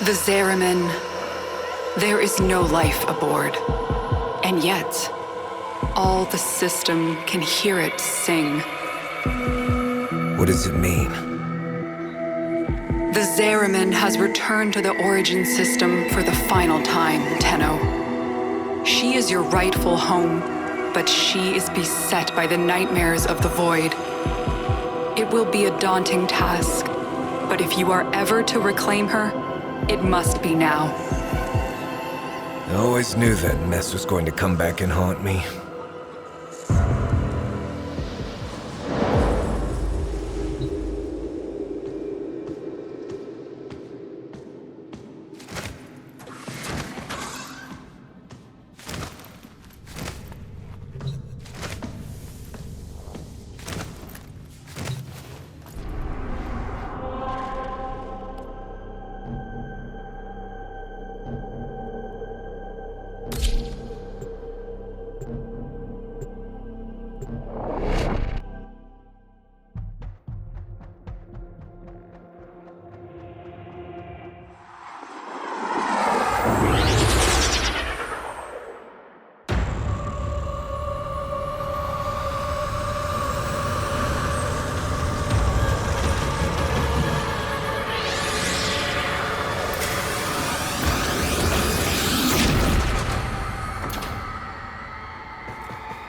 The Zariman. There is no life aboard. And yet, all the system can hear it sing. What does it mean? The Zariman has returned to the origin system for the final time, Tenno. She is your rightful home, but she is beset by the nightmares of the void. It will be a daunting task, but if you are ever to reclaim her, it must be now. I always knew that mess was going to come back and haunt me.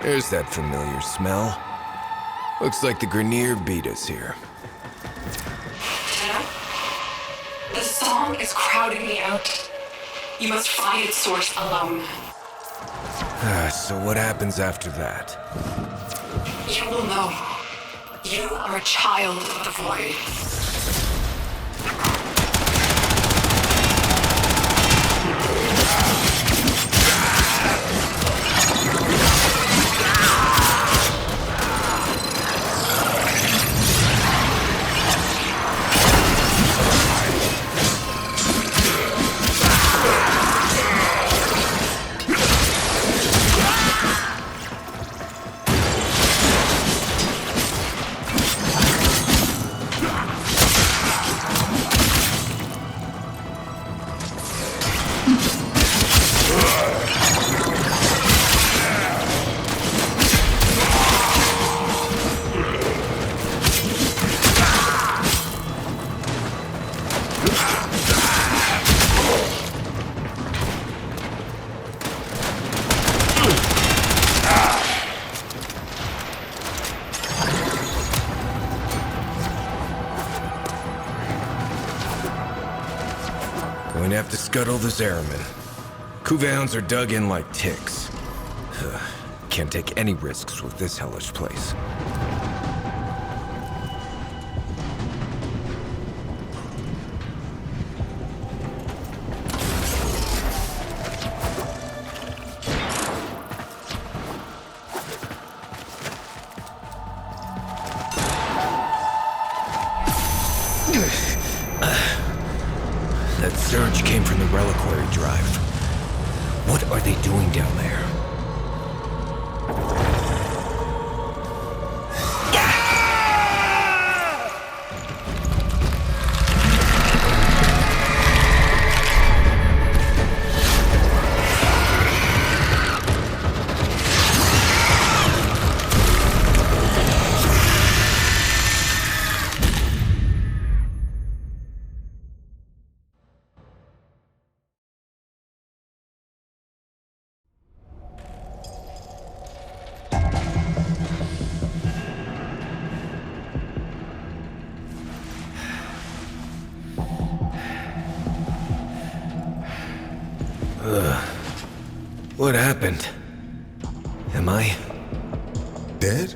There's that familiar smell. Looks like the Grenier beat us here. Tenno? The song is crowding me out. You must find its source alone. So what happens after that? You will know. You are a child of the void. Going to have to scuttle the Zariman. Kuvahounds are dug in like ticks. Can't take any risks with this hellish place. That surge came from the reliquary drive. What are they doing down there? What happened? Am I? Dead?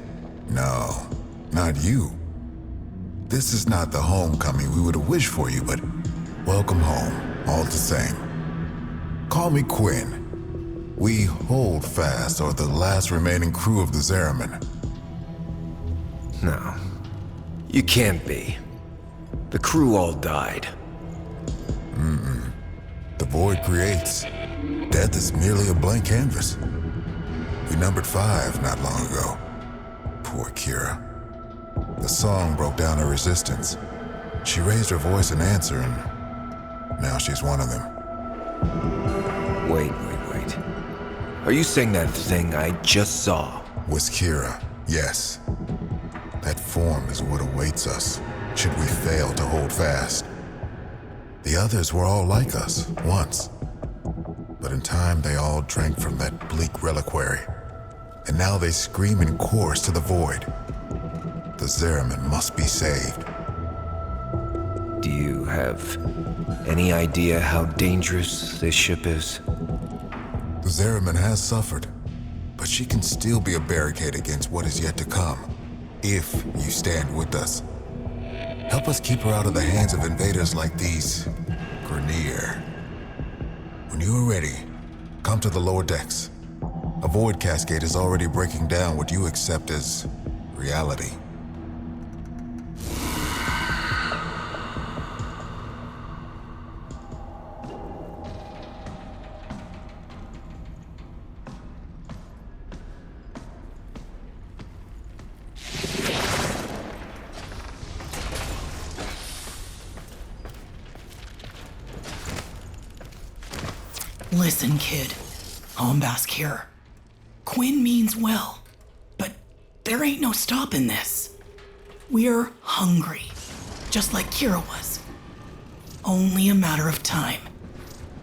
No, not you. This is not the homecoming we would have wished for you, but welcome home, all the same. Call me Quinn. We hold fast are the last remaining crew of the Zariman. No. You can't be. The crew all died. The void creates. Death is merely a blank canvas. We numbered 5 not long ago. Poor Kira. The song broke down her resistance. She raised her voice in answer, and Now she's one of them. Wait. Are you saying that thing I just saw Was Kira, yes. That form is what awaits us, should we fail to hold fast. The others were all like us, once. But in time, they all drank from that bleak reliquary. And now they scream in chorus to the void. The Zariman must be saved. Do you have any idea how dangerous this ship is? The Zariman has suffered, but she can still be a barricade against what is yet to come, if you stand with us. Help us keep her out of the hands of invaders like these Grineer. When you are ready, come to the lower decks. A void cascade is already breaking down what you accept as reality. Listen, kid. Hombask here. Quinn means well, but there ain't no stopping this. We're hungry, just like Kira was. Only a matter of time.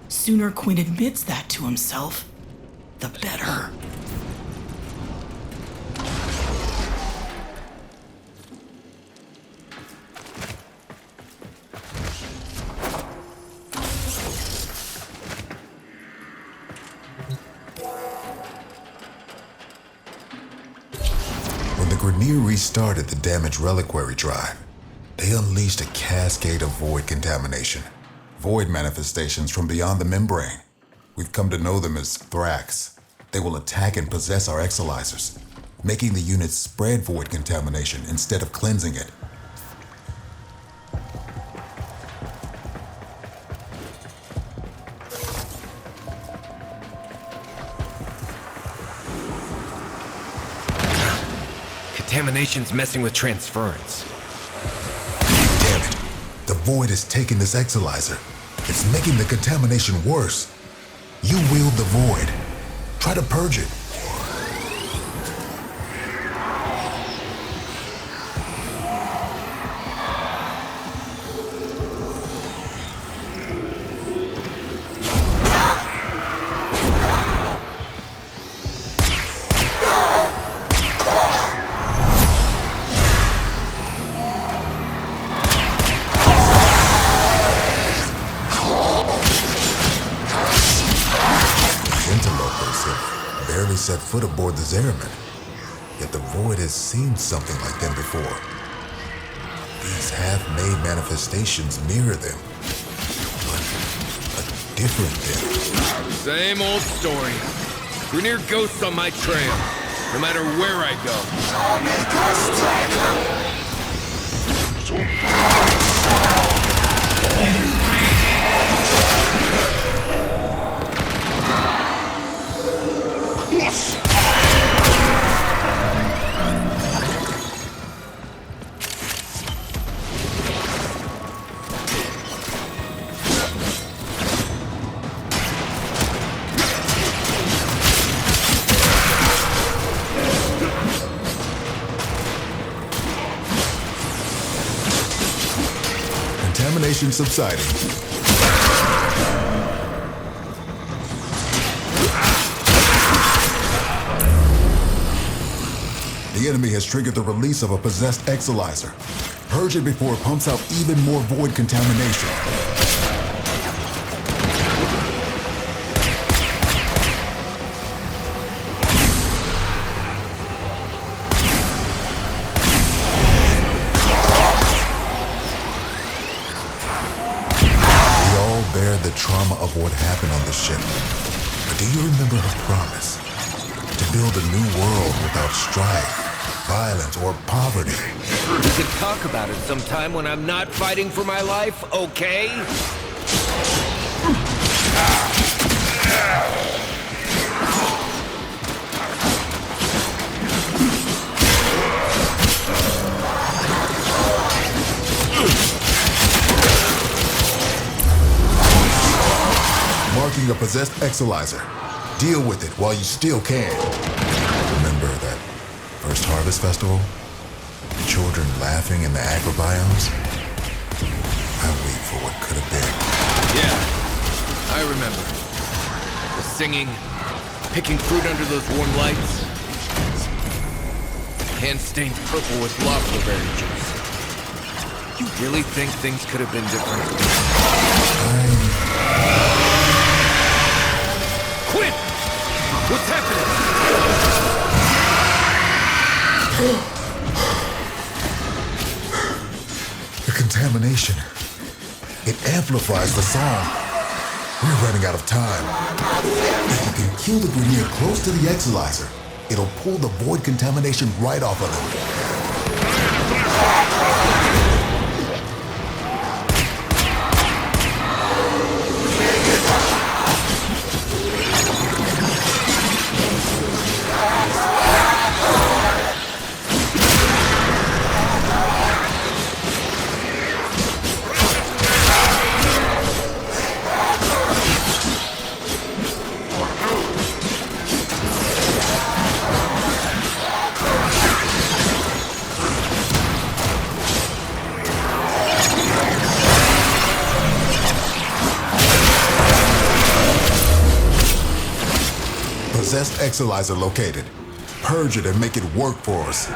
Sooner Quinn admits that to himself, the better. When the Grineer restarted the damaged reliquary drive, they unleashed a cascade of void contamination. Void manifestations from beyond the membrane. We've come to know them as Thrax. They will attack and possess our exolizers, making the unit spread void contamination instead of cleansing it. Contamination's messing with transference. Damn it. The void is taking this exolizer. It's making the contamination worse. You wield the void. Try to purge it. Barely set foot aboard the Zariman, yet the void has seen something like them before. These half-made manifestations mirror them, but a different them. Same old story. Grineer ghosts on my trail, no matter where I Contamination subsiding. The enemy has triggered the release of a possessed exolizer. Purge it before it pumps out even more void contamination. Bear the trauma of what happened on the ship. But do you remember her promise? To build a new world without strife, violence, or poverty. We can talk about it sometime when I'm not fighting for my life, okay? possessed Exalizer. Deal with it while you still can. Remember that first Harvest Festival? The children laughing in the agrobiomes? I wait for what could have been. Yeah, I remember. The singing, picking fruit under those warm lights. Hands stained purple with lobster berry juice. You really think things could have been different? Quinn! What's happening? The contamination. It amplifies the song. We're running out of time. If you can kill the Grineer close to the Exalizer, it'll pull the void contamination right off of them. Possessed Exalizer located. Purge it and make it work for us.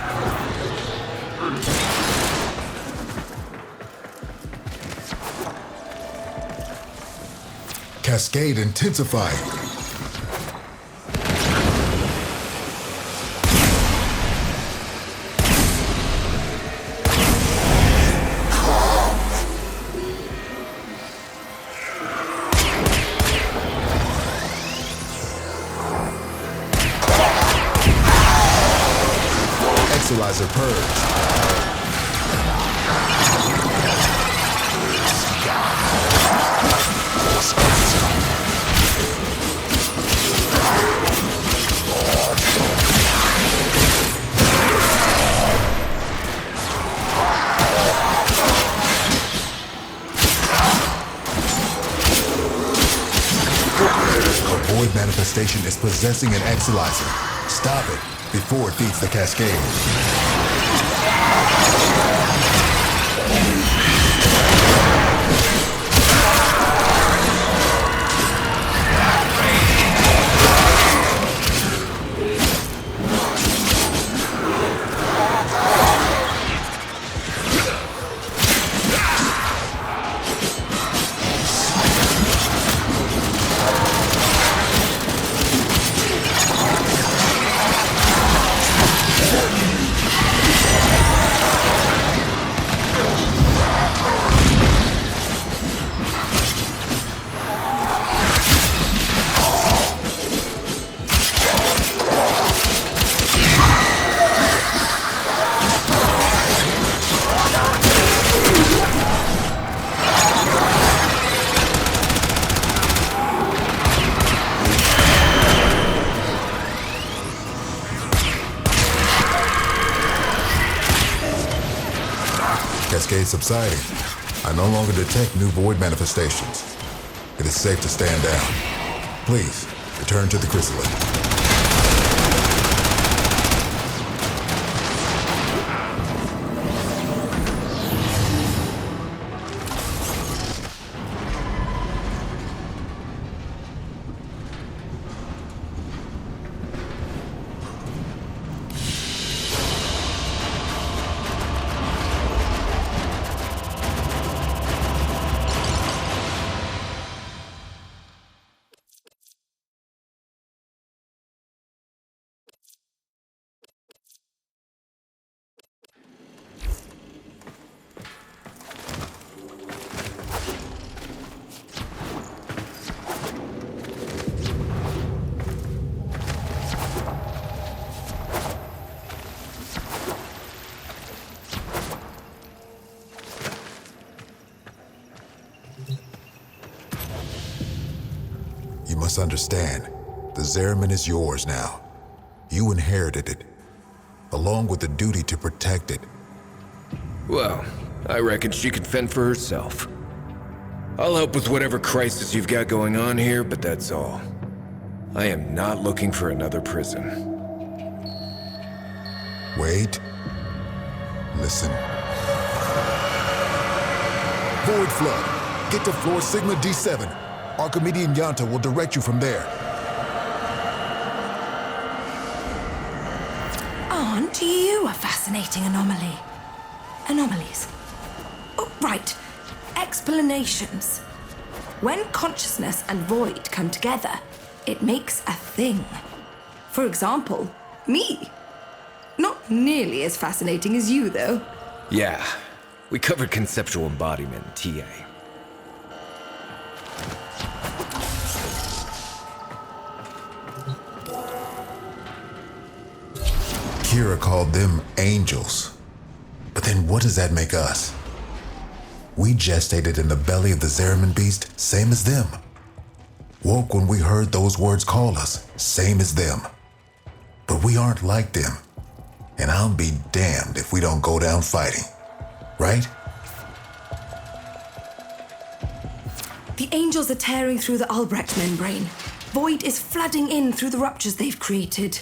Cascade intensifying. Exalizer purge. The void manifestation is possessing an Exalizer. Stop it before it feeds the cascade. Cascade subsiding. I no longer detect new void manifestations. It is safe to stand down. Please, return to the chrysalis. You must understand, the Zariman is yours now. You inherited it, along with the duty to protect it. Well, I reckon she can fend for herself. I'll help with whatever crisis you've got going on here, but that's all. I am not looking for another prison. Wait. Listen. Void Flood. Get to floor Sigma D7. Archimedean Yonta will direct you from there. Aren't you a fascinating anomaly? Anomalies. Oh, right. Explanations. When consciousness and void come together, it makes a thing. For example, me. Not nearly as fascinating as you, though. Yeah, we covered conceptual embodiment in TA. Kira called them angels. But then what does that make us? We gestated in the belly of the Zariman beast, same as them. Woke when we heard those words call us, same as them. But we aren't like them. And I'll be damned if we don't go down fighting. Right? The angels are tearing through the Albrecht membrane. Void is flooding in through the ruptures they've created.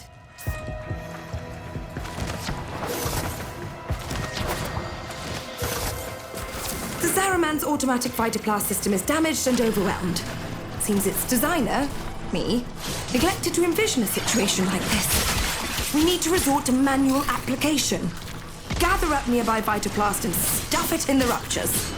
The Zariman's automatic fighter class system is damaged and overwhelmed. Seems its designer, me, neglected to envision a situation like this. We need to resort to manual application. Gather up nearby Vitoplast and stuff it in the ruptures.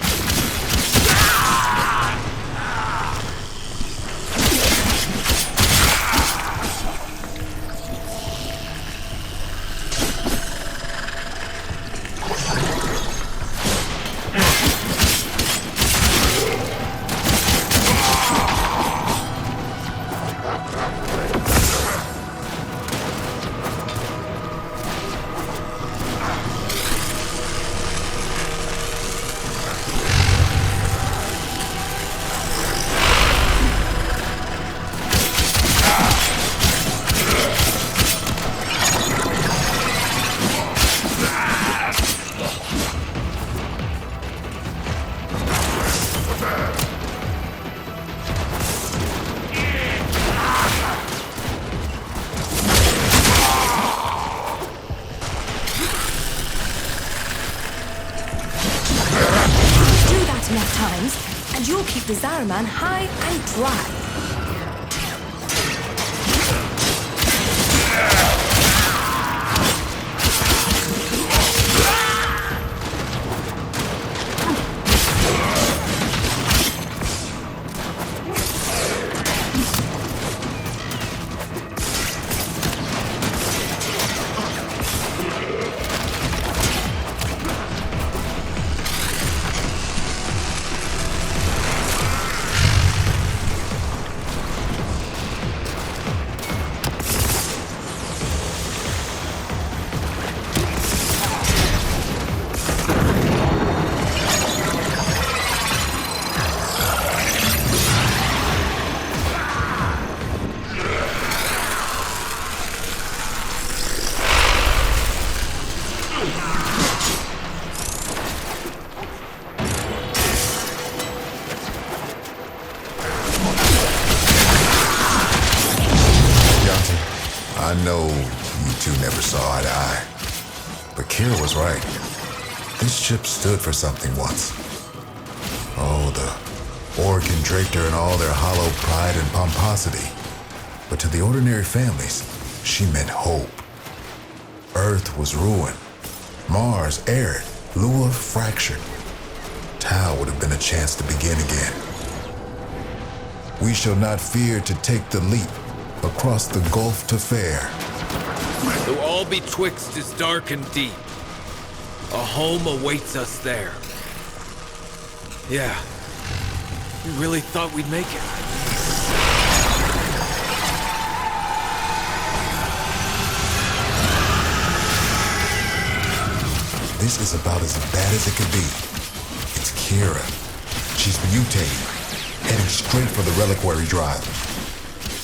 Enough times, and you'll keep the Zariman high and dry. I know you two never saw eye to eye, but Kira was right. This ship stood for something once. Oh, the Orc and draped her in all their hollow pride and pomposity. But to the ordinary families, she meant hope. Earth was ruined. Mars arid. Lua fractured. Tau would have been a chance to begin again. We shall not fear to take the leap across the gulf to fair. Though all betwixt is dark and deep, a home awaits us there. Yeah, we really thought we'd make it. This is about as bad as it could be. It's Kira. She's mutating, heading straight for the reliquary drive.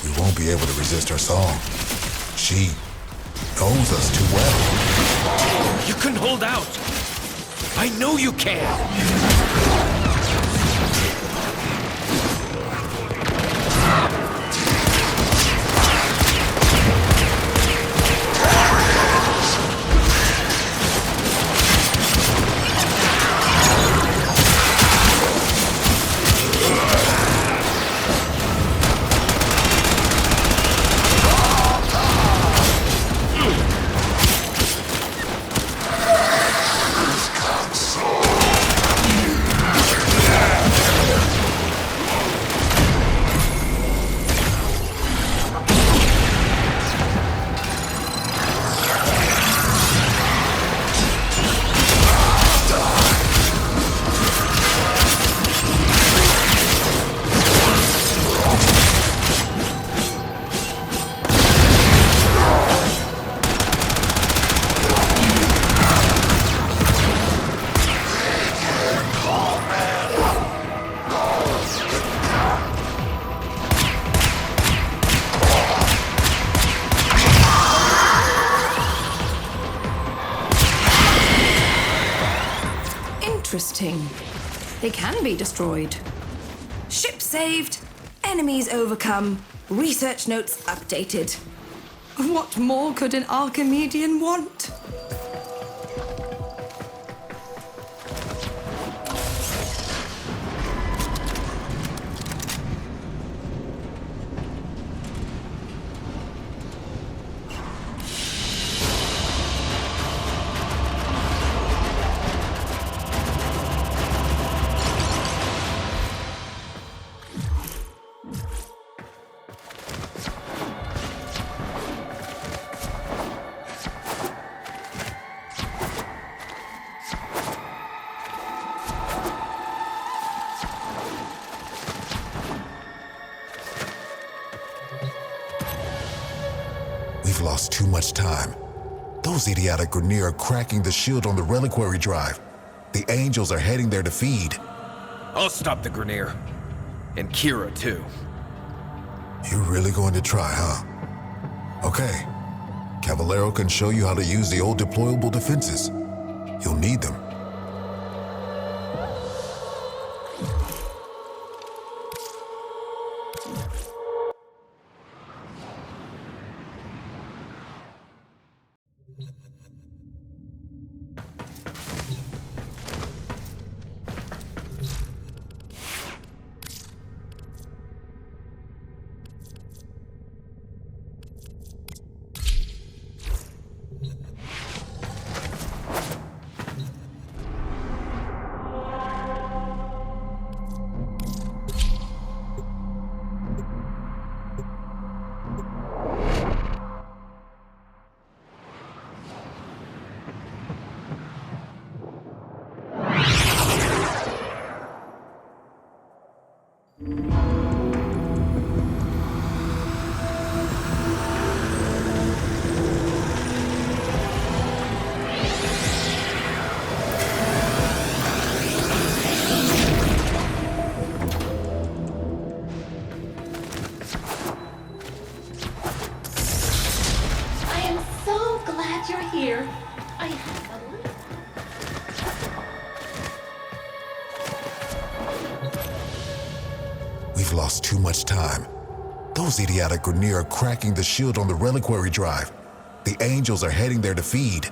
We won't be able to resist her song. She knows us too well. You can hold out. I know you can. interesting. They can be destroyed. Ship saved, enemies overcome, research notes updated. What more could an Archimedean want? We've lost too much time. Those idiotic Grineer are cracking the shield on the reliquary drive. The Angels are heading there to feed. I'll stop the Grineer. And Kira, too. You're really going to try, huh? Okay. Caballero can show you how to use the old deployable defenses. You'll need them. Here, I have a little. We've lost too much time. Those idiotic Grineer are cracking the shield on the reliquary drive. The Angels are heading there to feed.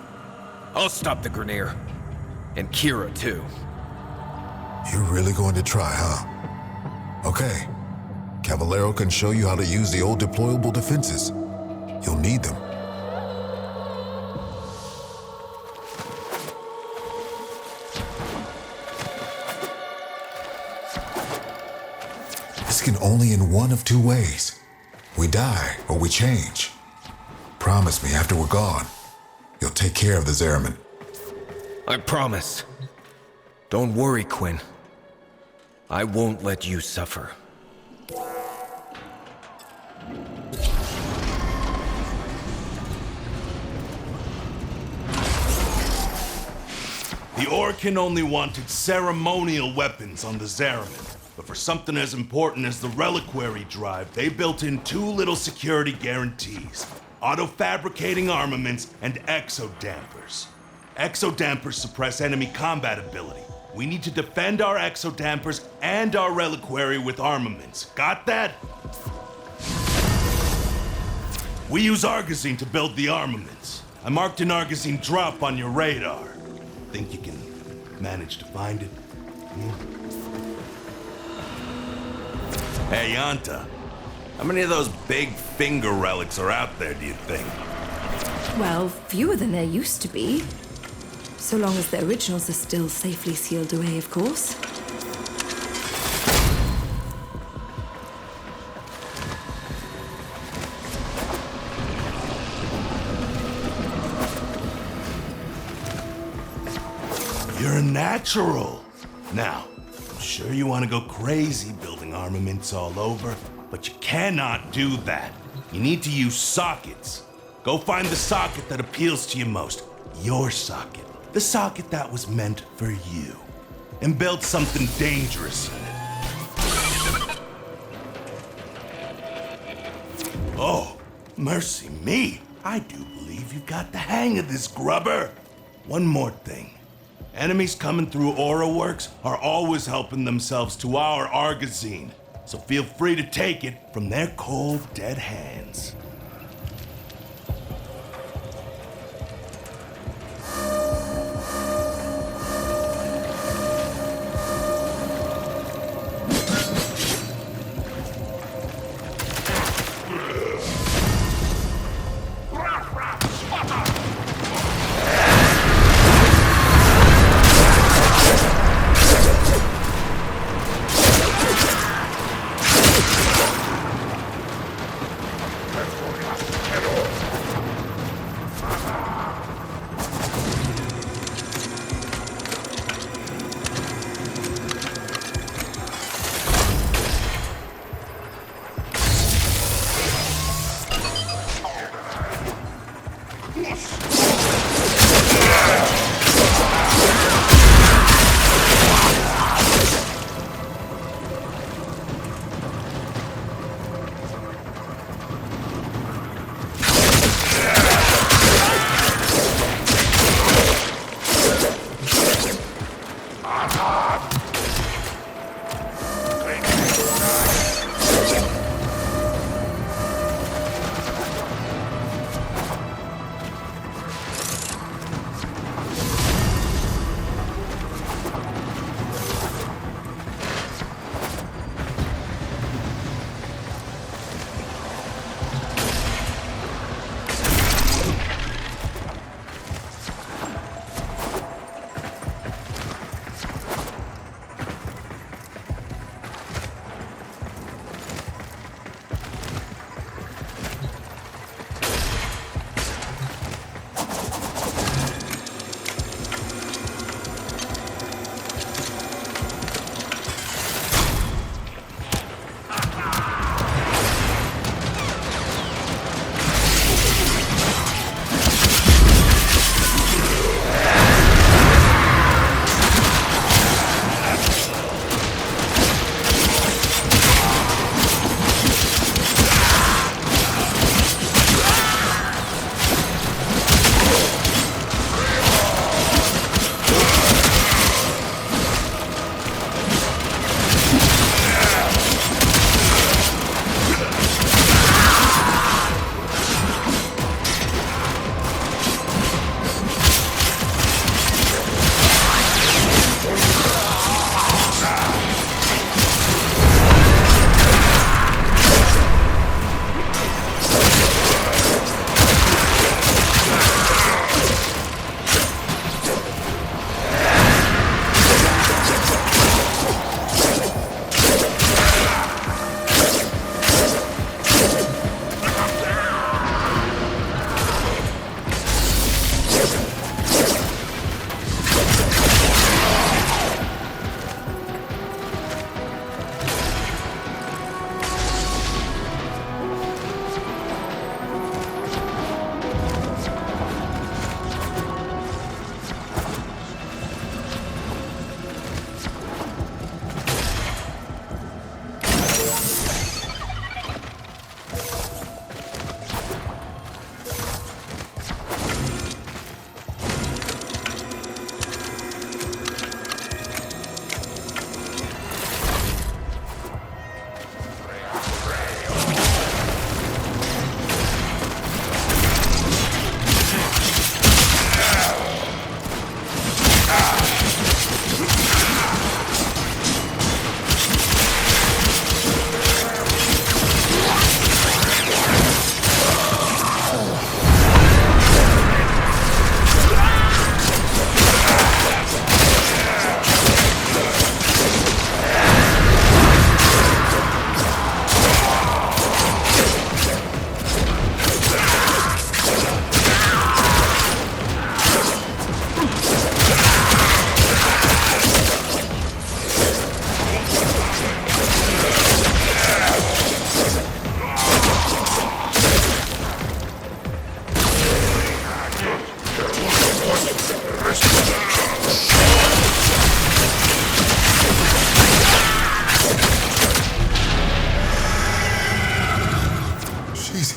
I'll stop the Grineer. And Kira, too. You're really going to try, huh? Okay. Caballero can show you how to use the old deployable defenses. You'll need them. This can only end one of two ways. We die or we change. Promise me after we're gone, you'll take care of the Zariman. I promise. Don't worry, Quinn. I won't let you suffer. The Orkin only wanted ceremonial weapons on the Zariman. But for something as important as the reliquary drive, they built in two little security guarantees. Auto-fabricating armaments and exodampers. Exodampers suppress enemy combat ability. We need to defend our exodampers and our reliquary with armaments. Got that? We use Argosine to build the armaments. I marked an Argosine drop on your radar. Think you can manage to find it? Hey, Yanta, how many of those big finger relics are out there, do you think? Well, fewer than there used to be. So long as the originals are still safely sealed away, of course. You're a natural. Now, I'm sure you want to go crazy building armaments all over, but you cannot do that. You need to use sockets. Go find the socket that appeals to you most. Your socket. The socket that was meant for you. And build something dangerous in it. Oh, mercy me. I do believe you've got the hang of this, grubber. One more thing. Enemies coming through Aura Works are always helping themselves to our Argazine, so feel free to take it from their cold, dead hands.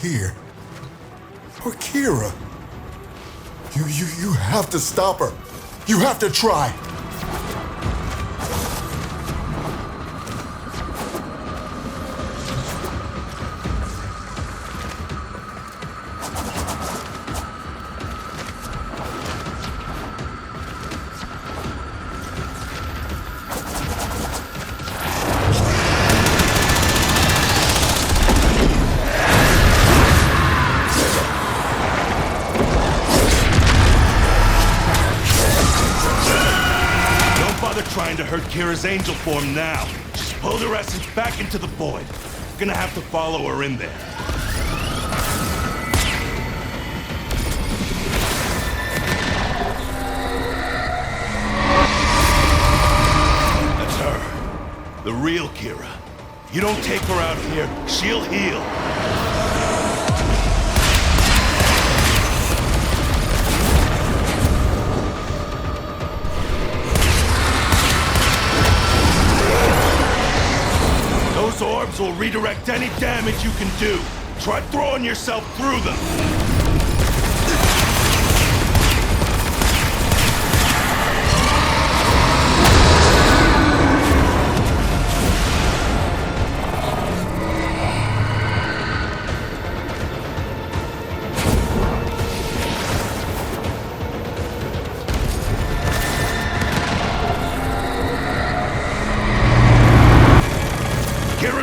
here. Poor Kira. You have to stop her. You have to try. Trying to hurt Kira's angel form now. Just pull her essence back into the void. Gonna have to follow her in there. That's her. The real Kira. You don't take her out here, she'll heal. Those orbs will redirect any damage you can do. Try throwing yourself through them.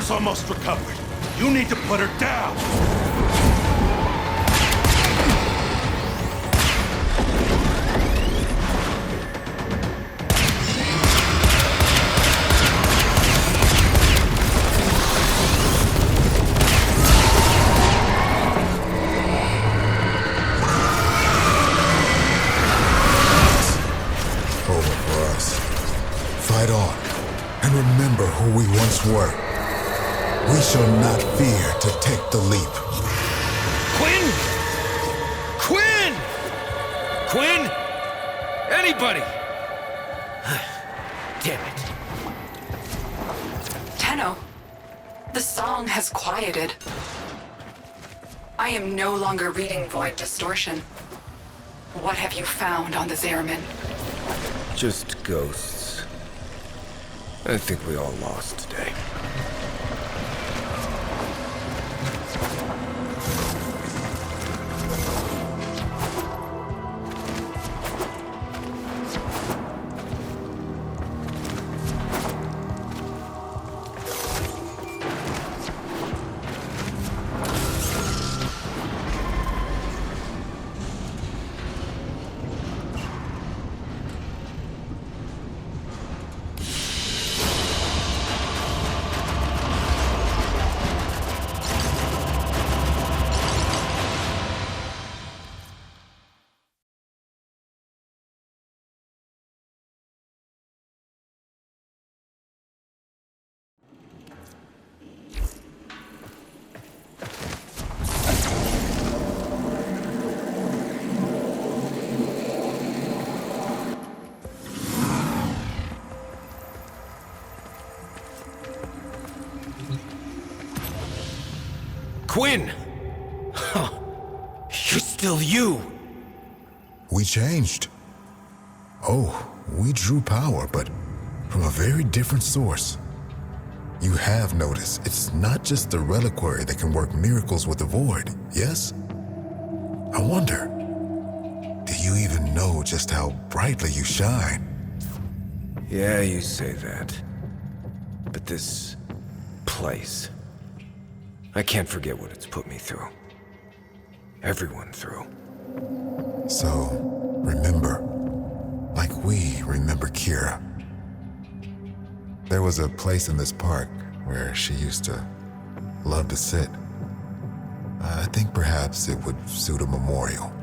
Almost recovered. You need to put her down. Over for us. Fight on. And remember who we once were. We shall not fear to take the leap. Quinn? Quinn! Quinn? Anybody! Damn it. Tenno, the song has quieted. I am no longer reading Void Distortion. What have you found on the Zariman? Just ghosts. I think we all lost today. Quinn! Huh. You're still you! We changed. Oh, we drew power, but from a very different source. You have noticed it's not just the reliquary that can work miracles with the void, yes? I wonder, do you even know just how brightly you shine? Yeah, you say that. But this place, I can't forget what it's put me through. Everyone through. So, remember, like we remember Kira. There was a place in this park where she used to love to sit. I think perhaps it would suit a memorial.